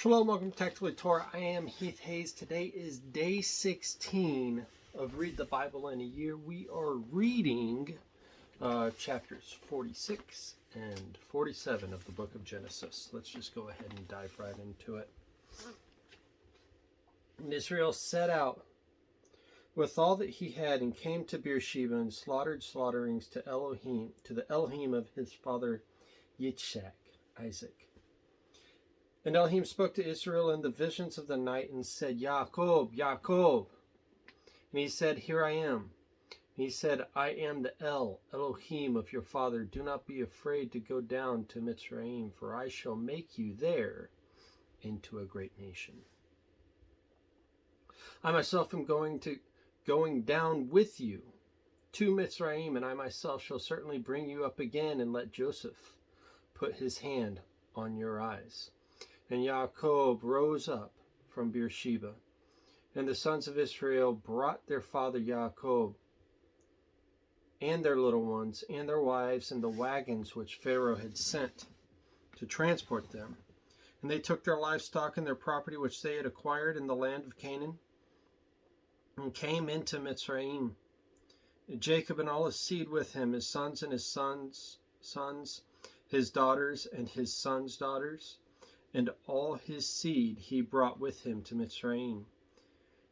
Shalom, welcome to Tactically Torah. I am Heath Hayes. Today is day 16 of Read the Bible in a Year. We are reading chapters 46 and 47 of the book of Genesis. Let's just go ahead and dive right into it. And Israel set out with all that he had and came to Beersheba and slaughtered slaughterings to the Elohim of his father Yitzhak, Isaac. And Elohim spoke to Israel in the visions of the night and said, Yaakov, Yaakov. And he said, Here I am. And he said, I am the Elohim of your father. Do not be afraid to go down to Mitzrayim, for I shall make you there into a great nation. I myself am going down with you to Mitzrayim, and I myself shall certainly bring you up again, and let Joseph put his hand on your eyes. And Yaakov rose up from Beersheba, and the sons of Israel brought their father Yaakov and their little ones and their wives in the wagons which Pharaoh had sent to transport them. And they took their livestock and their property which they had acquired in the land of Canaan, and came into Mitzrayim. And Jacob and all his seed with him, his sons and his sons, his daughters and his sons' daughters, and all his seed he brought with him to Mitzrayim.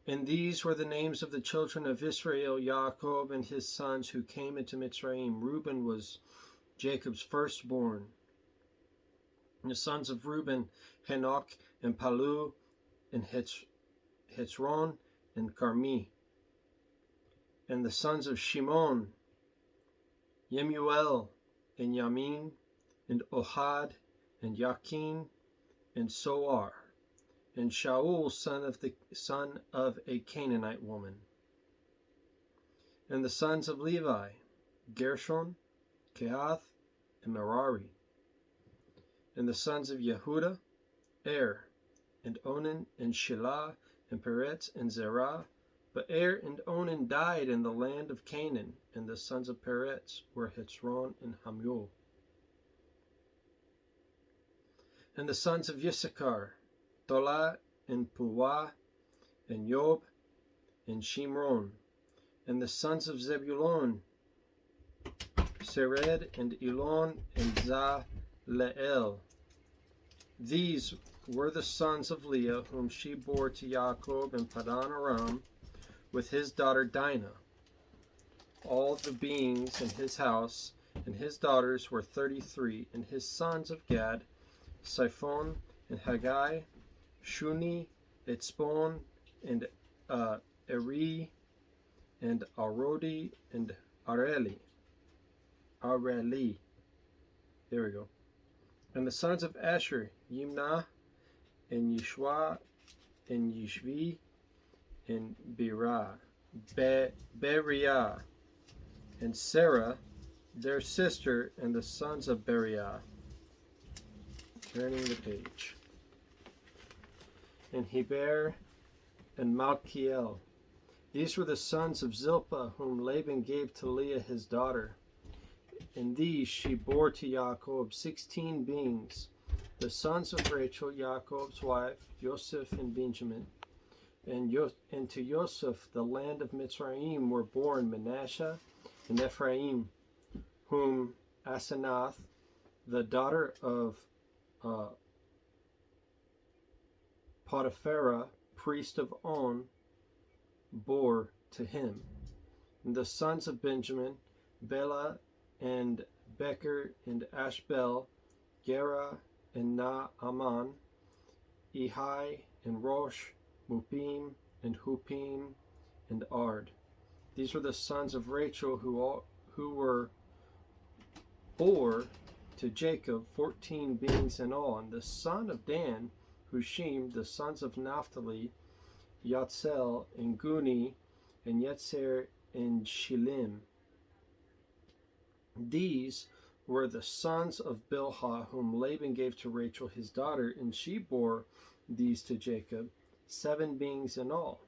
And these were the names of the children of Israel, Yaakov and his sons who came into Mitzrayim. Reuben was Jacob's firstborn. And the sons of Reuben, Hanoch and Palu and Hetzron and Carmi. And the sons of Shimon, Yemuel and Yamin and Ohad and Yakin and Soar, and Shaul, son of a Canaanite woman. And the sons of Levi, Gershon, Kehath, and Merari. And the sons of Yehuda, and Onan, and Shelah, and Peretz, and Zerah. But and Onan died in the land of Canaan, and the sons of Peretz were Hetzron and Hamul. And the sons of Yissachar, Tola, and Puah, and Yob, and Shimron. And the sons of Zebulun, Sered, and Elon, and Zaleel. These were the sons of Leah, whom she bore to Yaakov in Padan Aram, with his daughter Dinah. All the beings in his house and his daughters were 33, and his sons of Gad, Siphon and Haggai, Shuni, Etzbon, and Eri, and Arodi, and Areli. There we go. And the sons of Asher, Yimnah, and Yishwa, and Yishvi, and Beriah, and Sarah, their sister, and the sons of Beriah. Turning the page. And Heber and Malkiel. These were the sons of Zilpah, whom Laban gave to Leah his daughter. And these she bore to Yaakov 16 beings. The sons of Rachel, Yaakov's wife, Joseph and Benjamin. And to Joseph the land of Mitzrayim were born Manasseh and Ephraim, whom Asenath, the daughter of Potipharah, priest of On, bore to him. And the sons of Benjamin, Bela and Becher and Ashbel, Gera and Naaman, Ehi and Rosh, Mupim and Hupim and Ard. These were the sons of Rachel who were bore to Jacob 14 beings in all. And the son of Dan, Hushim. The sons of Naphtali, Yatzel and Guni, and Yetzer and Shilim. These were the sons of Bilhah, whom Laban gave to Rachel his daughter, and she bore these to Jacob, 7 beings in all.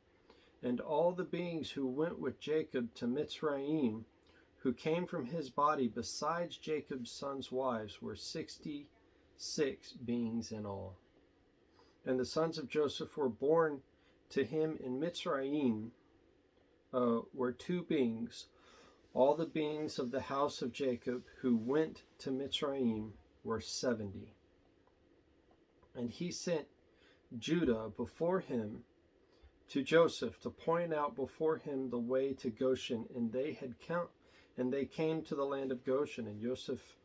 And all the beings who went with Jacob to Mitzrayim, who came from his body, besides Jacob's sons' wives, were 66 beings in all. And the sons of Joseph were born to him in Mitzrayim were two beings. All the beings of the house of Jacob who went to Mitzrayim were 70. And he sent Judah before him to Joseph to point out before him the way to Goshen, and they came to the land of Goshen, and Joseph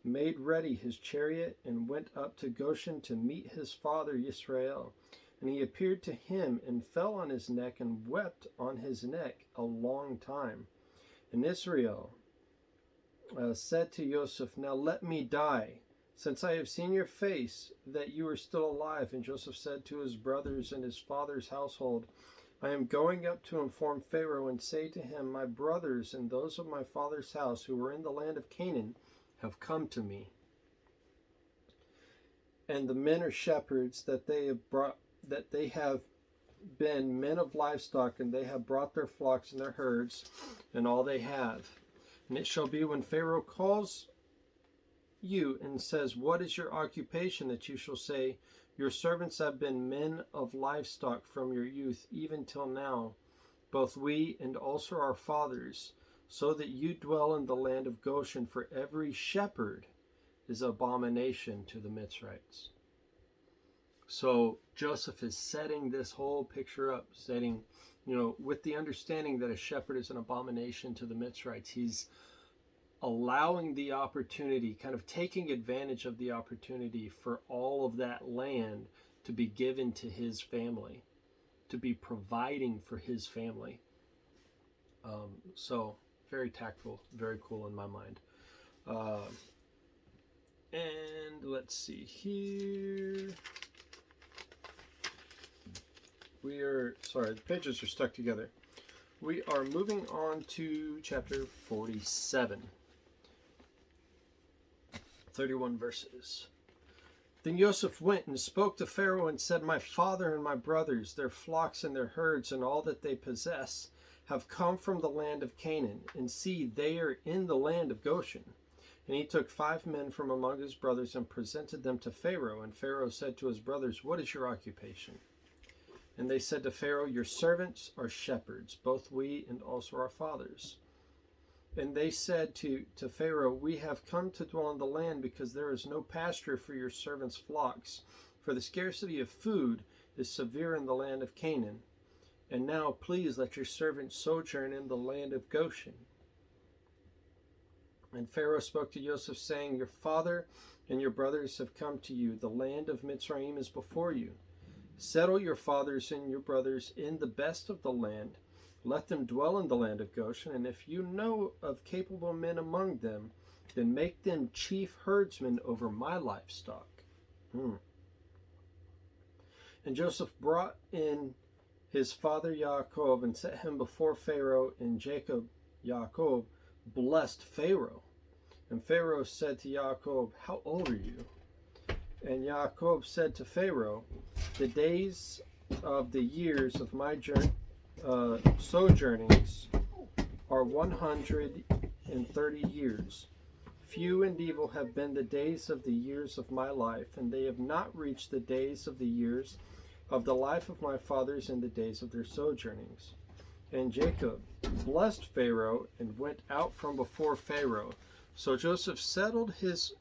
made ready his chariot and went up to Goshen to meet his father Israel. And he appeared to him and fell on his neck and wept on his neck a long time. And Israel said to Joseph, "Now let me die, since I have seen your face, that you are still alive." And Joseph said to his brothers and his father's household, "I am going up to inform Pharaoh and say to him, my brothers and those of my father's house who were in the land of Canaan have come to me. And the men are shepherds that they have been men of livestock, and they have brought their flocks and their herds and all they have. And it shall be when Pharaoh calls you and says, what is your occupation? That you shall say, your servants have been men of livestock from your youth even till now, both we and also our fathers, so that you dwell in the land of Goshen, for every shepherd is abomination to the Mitzrites." So Joseph is setting this whole picture up, with the understanding that a shepherd is an abomination to the Mitzrites. He's allowing the opportunity, kind of taking advantage of the opportunity for all of that land to be given to his family, to be providing for his family. So very tactful, very cool in my mind. And let's see here. The pages are stuck together. We are moving on to chapter 47. 31 verses. Then Joseph went and spoke to Pharaoh and said, my father and my brothers, their flocks and their herds and all that they possess have come from the land of Canaan, and see, they are in the land of Goshen. And he took 5 men from among his brothers and presented them to Pharaoh. And Pharaoh said to his brothers, what is your occupation? And they said to Pharaoh, your servants are shepherds, both we and also our fathers. And they said to Pharaoh, we have come to dwell in the land because there is no pasture for your servants' flocks, for the scarcity of food is severe in the land of Canaan. And now please let your servants sojourn in the land of Goshen. And Pharaoh spoke to Joseph, saying, your father and your brothers have come to you. The land of Mitzrayim is before you. Settle your fathers and your brothers in the best of the land. Let them dwell in the land of Goshen. And if you know of capable men among them, then make them chief herdsmen over my livestock. And Joseph brought in his father Yaakov and set him before Pharaoh, and Yaakov blessed Pharaoh. And Pharaoh said to Yaakov, how old are you? And Yaakov said to Pharaoh, the days of the years of my sojournings are 130 years. Few and evil have been the days of the years of my life, and they have not reached the days of the years of the life of my fathers in the days of their sojournings. And Jacob blessed Pharaoh and went out from before Pharaoh. So Joseph settled his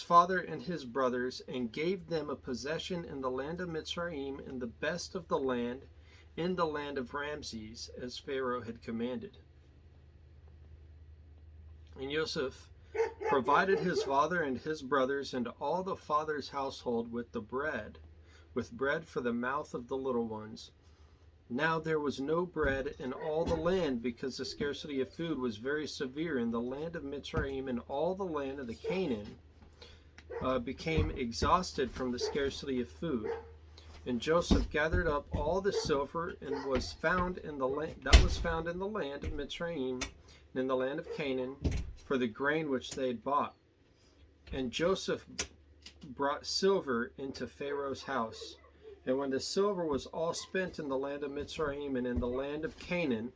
father and his brothers, and gave them a possession in the land of Mitzrayim, in the best of the land, in the land of Ramses, as Pharaoh had commanded. And Joseph provided his father and his brothers and all the father's household with bread for the mouth of the little ones. Now there was no bread in all the land, because the scarcity of food was very severe in the land of Mitzrayim, and all the land of the Canaan became exhausted from the scarcity of food. And Joseph gathered up all the silver and was found in the land of Mitzrayim and in the land of Canaan for the grain which they had bought. And Joseph brought silver into Pharaoh's house. And when the silver was all spent in the land of Mitzrayim and in the land of Canaan,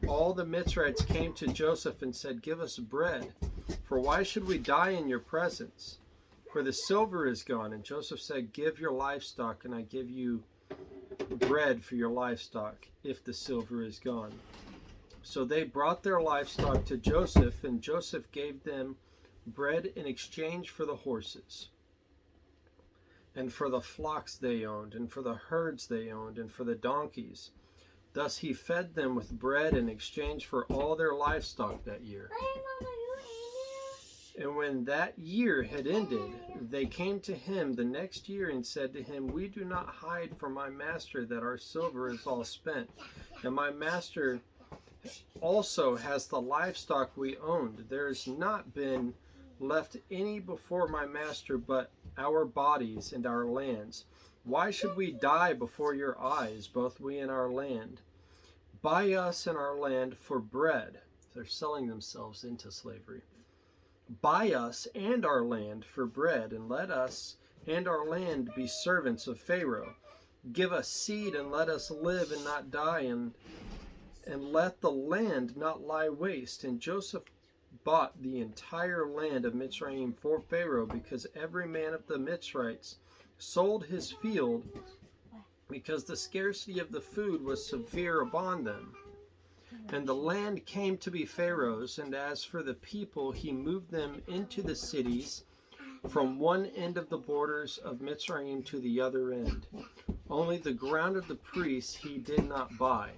all the Mitzrites came to Joseph and said, give us bread, for why should we die in your presence? for the silver is gone. And Joseph said, give your livestock, and I give you bread for your livestock, if the silver is gone. So they brought their livestock to Joseph, and Joseph gave them bread in exchange for the horses, and for the flocks they owned, and for the herds they owned, and for the donkeys. Thus he fed them with bread in exchange for all their livestock that year. And when that year had ended, they came to him the next year and said to him, we do not hide from my master that our silver is all spent, and my master also has the livestock we owned. There has not been left any before my master but our bodies and our lands. Why should we die before your eyes, both we and our land? Buy us and our land for bread. They're selling themselves into slavery. Buy us and our land for bread, and let us and our land be servants of Pharaoh. Give us seed, and let us live and not die, and let the land not lie waste. And Joseph bought the entire land of Mitzrayim for Pharaoh, because every man of the Mitzrites sold his field, because the scarcity of the food was severe upon them. And the land came to be Pharaoh's, and as for the people, he moved them into the cities from one end of the borders of Mitzrayim to the other end. Only the ground of the priests he did not buy,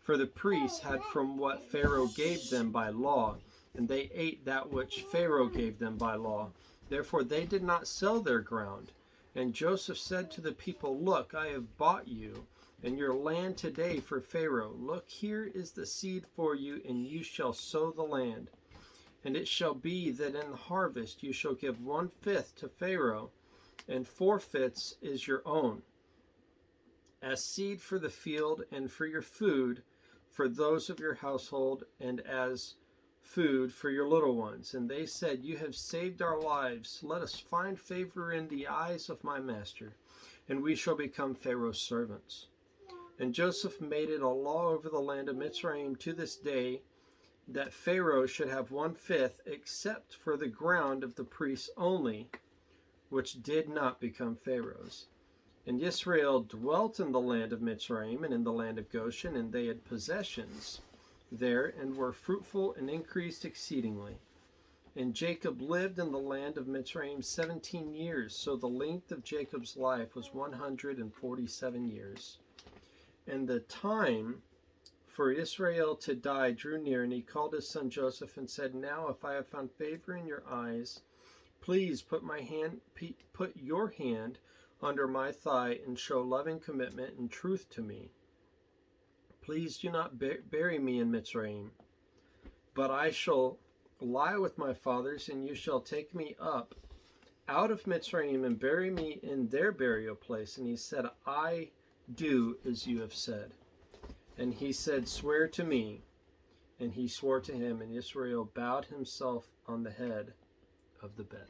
for the priests had from what Pharaoh gave them by law, and they ate that which Pharaoh gave them by law. Therefore they did not sell their ground. And Joseph said to the people, look, I have bought you and your land today for Pharaoh. Look, here is the seed for you, and you shall sow the land. And it shall be that in the harvest you shall give 1/5 to Pharaoh, and 4/5 is your own, as seed for the field and for your food, for those of your household, and as food for your little ones. And they said, you have saved our lives. Let us find favor in the eyes of my master, and we shall become Pharaoh's servants. And Joseph made it a law over the land of Mitzrayim to this day, that Pharaoh should have 1/5, except for the ground of the priests only, which did not become Pharaoh's. And Israel dwelt in the land of Mitzrayim and in the land of Goshen, and they had possessions there, and were fruitful and increased exceedingly. And Jacob lived in the land of Mitzrayim 17 years, so the length of Jacob's life was 147 years. And the time for Israel to die drew near, and he called his son Joseph and said, now if I have found favor in your eyes, please put your hand under my thigh and show loving commitment and truth to me. Please do not bury me in Mitzrayim, but I shall lie with my fathers, and you shall take me up out of Mitzrayim and bury me in their burial place. And he said, I do as you have said. And he said, swear to me. And he swore to him, and Israel bowed himself on the head of the bed.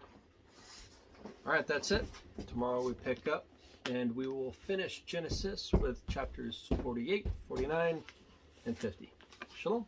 All right, that's it. Tomorrow we pick up, and we will finish Genesis with chapters 48, 49, and 50. Shalom.